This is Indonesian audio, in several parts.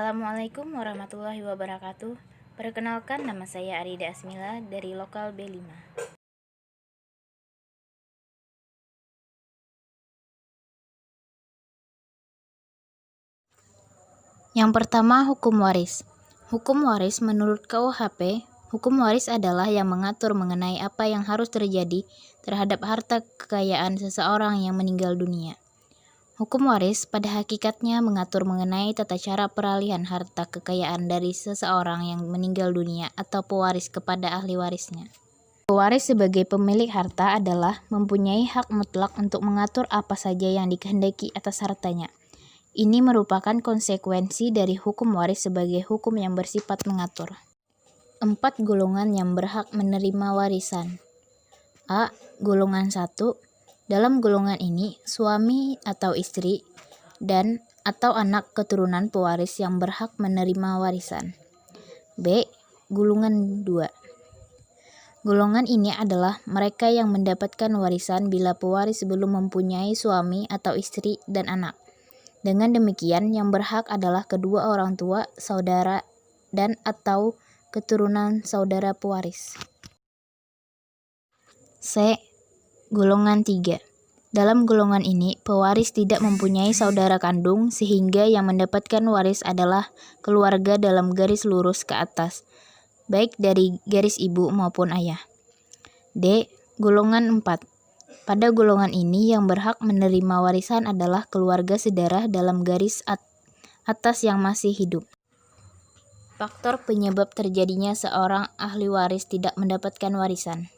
Assalamualaikum warahmatullahi wabarakatuh. Perkenalkan, nama saya Arida Asmila dari Lokal B5. Yang pertama, hukum waris. Hukum waris menurut KUHP, hukum waris adalah yang mengatur mengenai apa yang harus terjadi terhadap harta kekayaan seseorang yang meninggal dunia. Hukum waris pada hakikatnya mengatur mengenai tata cara peralihan harta kekayaan dari seseorang yang meninggal dunia atau pewaris kepada ahli warisnya. Pewaris sebagai pemilik harta adalah mempunyai hak mutlak untuk mengatur apa saja yang dikehendaki atas hartanya. Ini merupakan konsekuensi dari hukum waris sebagai hukum yang bersifat mengatur. 4 golongan yang berhak menerima warisan. A. Golongan 1. Dalam golongan ini, suami atau istri dan atau anak keturunan pewaris yang berhak menerima warisan. B. Golongan 2. Golongan ini adalah mereka yang mendapatkan warisan bila pewaris belum mempunyai suami atau istri dan anak. Dengan demikian, yang berhak adalah kedua orang tua, saudara, dan atau keturunan saudara pewaris. C. Golongan 3. Dalam golongan ini, pewaris tidak mempunyai saudara kandung sehingga yang mendapatkan waris adalah keluarga dalam garis lurus ke atas, baik dari garis ibu maupun ayah. D. Golongan 4. Pada golongan ini yang berhak menerima warisan adalah keluarga sedarah dalam garis atas yang masih hidup. Faktor penyebab terjadinya seorang ahli waris tidak mendapatkan warisan.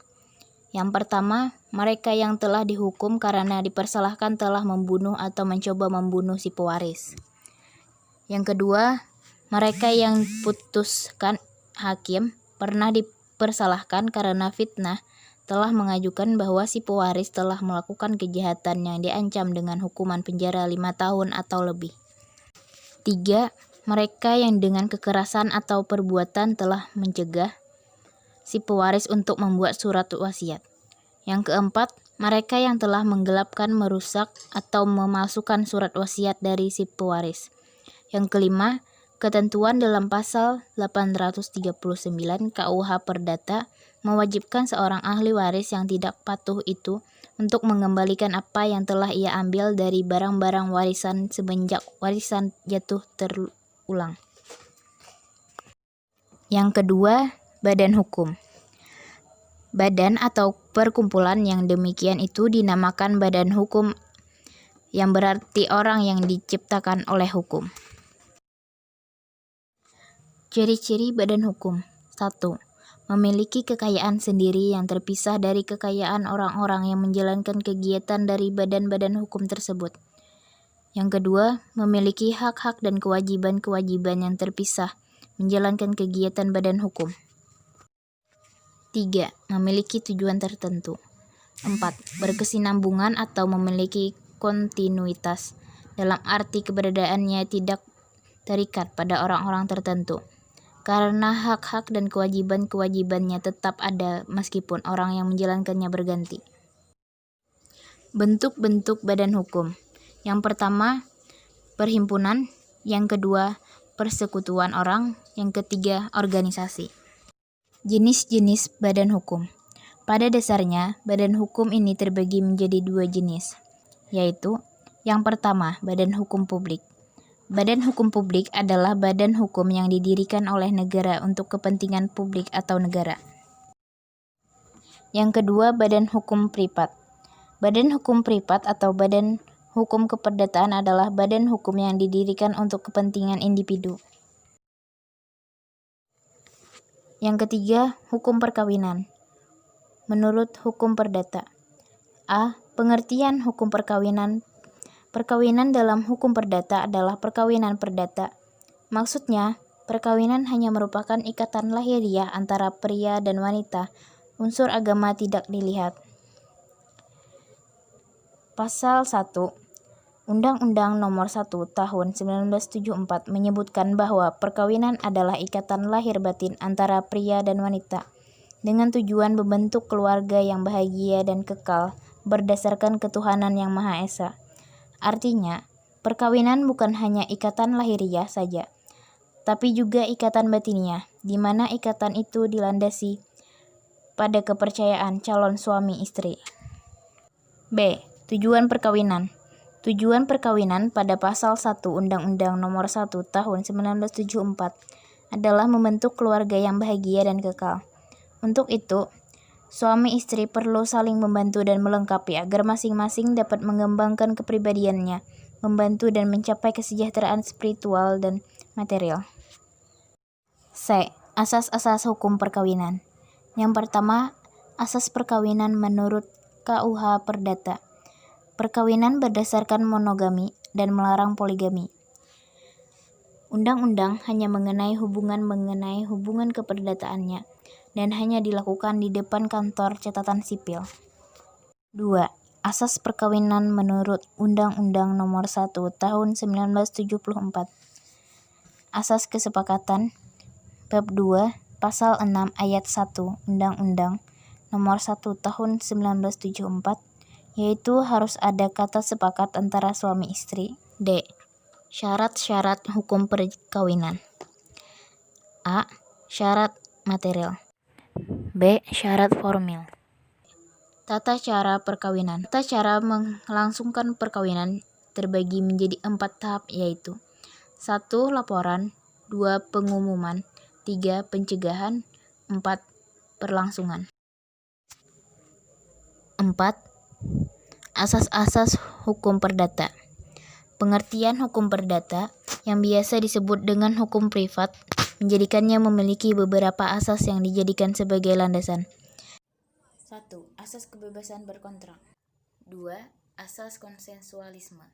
Yang pertama, mereka yang telah dihukum karena dipersalahkan telah membunuh atau mencoba membunuh si pewaris. Yang kedua, mereka yang putuskan hakim pernah dipersalahkan karena fitnah telah mengajukan bahwa si pewaris telah melakukan kejahatan yang diancam dengan hukuman penjara 5 tahun atau lebih. 3. Mereka yang dengan kekerasan atau perbuatan telah mencegah si pewaris untuk membuat surat wasiat. Yang keempat, mereka yang telah menggelapkan, merusak, atau memalsukan surat wasiat dari si pewaris. Yang kelima, ketentuan dalam pasal 839 KUH Perdata mewajibkan seorang ahli waris yang tidak patuh itu untuk mengembalikan apa yang telah ia ambil dari barang-barang warisan semenjak warisan jatuh terulang. Yang kedua, badan hukum. Badan atau perkumpulan yang demikian itu dinamakan badan hukum, yang berarti orang yang diciptakan oleh hukum. Ciri-ciri badan hukum. 1. Memiliki kekayaan sendiri yang terpisah dari kekayaan orang-orang yang menjalankan kegiatan dari badan-badan hukum tersebut. Yang kedua, memiliki hak-hak dan kewajiban-kewajiban yang terpisah menjalankan kegiatan badan hukum. 3. Memiliki tujuan tertentu. 4. Berkesinambungan atau memiliki kontinuitas, dalam arti keberadaannya tidak terikat pada orang-orang tertentu, karena hak-hak dan kewajiban-kewajibannya tetap ada meskipun orang yang menjalankannya berganti. Bentuk-bentuk badan hukum. Yang pertama, perhimpunan. Yang kedua, persekutuan orang. Yang ketiga, organisasi. Jenis-jenis badan hukum. Pada dasarnya, badan hukum ini terbagi menjadi 2 jenis, yaitu yang pertama, badan hukum publik. Badan hukum publik adalah badan hukum yang didirikan oleh negara untuk kepentingan publik atau negara. Yang kedua, badan hukum privat. Badan hukum privat atau badan hukum keperdataan adalah badan hukum yang didirikan untuk kepentingan individu. Yang ketiga, hukum perkawinan. Menurut hukum perdata. A. Pengertian hukum perkawinan. Perkawinan dalam hukum perdata adalah perkawinan perdata. Maksudnya, perkawinan hanya merupakan ikatan lahiriah antara pria dan wanita. Unsur agama tidak dilihat. Pasal 1. Undang-Undang Nomor 1 Tahun 1974 menyebutkan bahwa perkawinan adalah ikatan lahir batin antara pria dan wanita dengan tujuan membentuk keluarga yang bahagia dan kekal berdasarkan ketuhanan yang Maha Esa. Artinya, perkawinan bukan hanya ikatan lahiriah saja, tapi juga ikatan batiniah, di mana ikatan itu dilandasi pada kepercayaan calon suami istri. B. Tujuan perkawinan. Tujuan perkawinan pada pasal 1 Undang-Undang Nomor 1 Tahun 1974 adalah membentuk keluarga yang bahagia dan kekal. Untuk itu, suami istri perlu saling membantu dan melengkapi agar masing-masing dapat mengembangkan kepribadiannya, membantu dan mencapai kesejahteraan spiritual dan material. C. Asas-asas hukum perkawinan. Yang pertama, asas perkawinan menurut KUH Perdata. Perkawinan berdasarkan monogami dan melarang poligami. Undang-undang hanya mengenai hubungan keperdataannya dan hanya dilakukan di depan kantor catatan sipil. 2. Asas perkawinan menurut Undang-Undang Nomor 1 Tahun 1974. Asas kesepakatan Bab 2 Pasal 6 Ayat 1 Undang-Undang Nomor 1 Tahun 1974, yaitu harus ada kata sepakat antara suami istri. D. Syarat-syarat hukum perkawinan. A. Syarat material. B. Syarat formil. Tata cara perkawinan. Tata cara melangsungkan perkawinan terbagi menjadi 4 tahap, yaitu 1. Laporan, 2. Pengumuman, 3. Pencegahan, 4. Perlangsungan. 4. Asas-asas hukum perdata. Pengertian hukum perdata, yang biasa disebut dengan hukum privat, menjadikannya memiliki beberapa asas yang dijadikan sebagai landasan. 1. Asas kebebasan berkontrak. 2. Asas konsensualisme.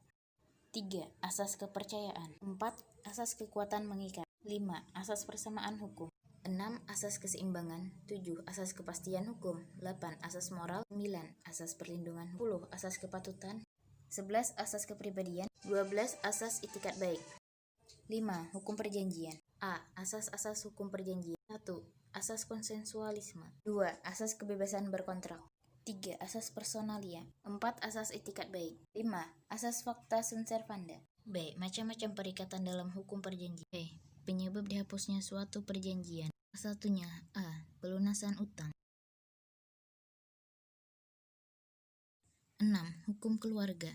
3. Asas kepercayaan. 4. Asas kekuatan mengikat. 5. Asas persamaan hukum. 6. Asas keseimbangan. 7. Asas kepastian hukum. 8. Asas moral. 9. Asas perlindungan. 10. Asas kepatutan. 11. Asas kepribadian. 12. Asas itikat baik. 5. Hukum perjanjian. A. Asas-asas hukum perjanjian. 1. Asas konsensualisme. 2. Asas kebebasan berkontrak. 3. Asas personalia. 4. Asas itikat baik. 5. Asas facta sunt servanda. B. Macam-macam perikatan dalam hukum perjanjian. B. Penyebab dihapusnya suatu perjanjian. Satunya A. Pelunasan utang. 6. Hukum keluarga.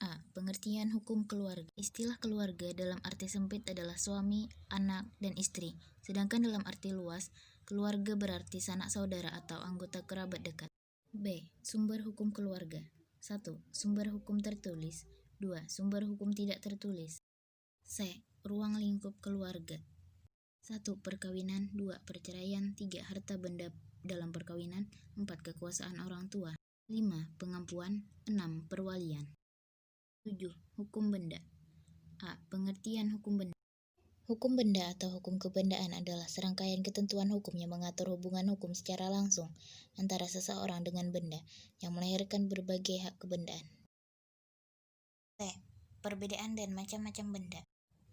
A. Pengertian hukum keluarga. Istilah keluarga dalam arti sempit adalah suami, anak, dan istri. Sedangkan dalam arti luas, keluarga berarti sanak saudara atau anggota kerabat dekat. B. Sumber hukum keluarga. 1. Sumber hukum tertulis. 2. Sumber hukum tidak tertulis. C. Ruang lingkup keluarga. 1. Perkawinan. 2. Perceraian. 3. Harta benda dalam perkawinan. 4. Kekuasaan orang tua. 5. Pengampuan. 6. Perwalian. 7. Hukum benda. A. Pengertian hukum benda. Hukum benda atau hukum kebendaan adalah serangkaian ketentuan hukum yang mengatur hubungan hukum secara langsung antara seseorang dengan benda yang melahirkan berbagai hak kebendaan. C. Perbedaan dan macam-macam benda.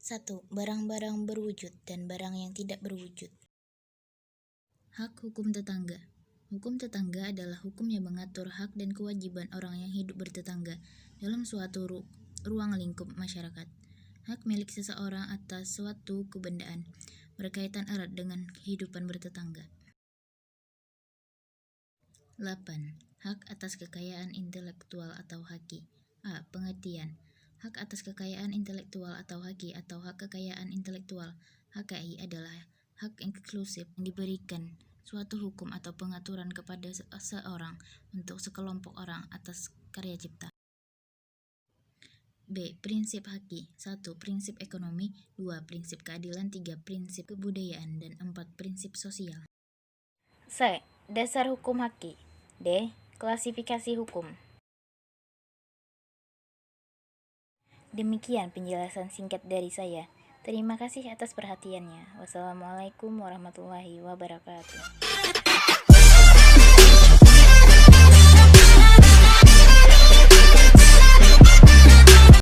1. Barang-barang berwujud dan barang yang tidak berwujud. Hak hukum tetangga. Hukum tetangga adalah hukum yang mengatur hak dan kewajiban orang yang hidup bertetangga dalam suatu ruang lingkup masyarakat. Hak milik seseorang atas suatu kebendaan berkaitan erat dengan kehidupan bertetangga. 8. Hak atas kekayaan intelektual atau haki. A. Pengertian. Hak atas kekayaan intelektual atau haki atau hak kekayaan intelektual (HKI) adalah hak eksklusif yang diberikan suatu hukum atau pengaturan kepada seseorang untuk sekelompok orang atas karya cipta. B. Prinsip haki. 1. Prinsip ekonomi. 2. Prinsip keadilan. 3. Prinsip kebudayaan. Dan 4. Prinsip sosial. C. Dasar hukum haki. D. Klasifikasi hukum. Demikian penjelasan singkat dari saya. Terima kasih atas perhatiannya. Wassalamualaikum warahmatullahi wabarakatuh.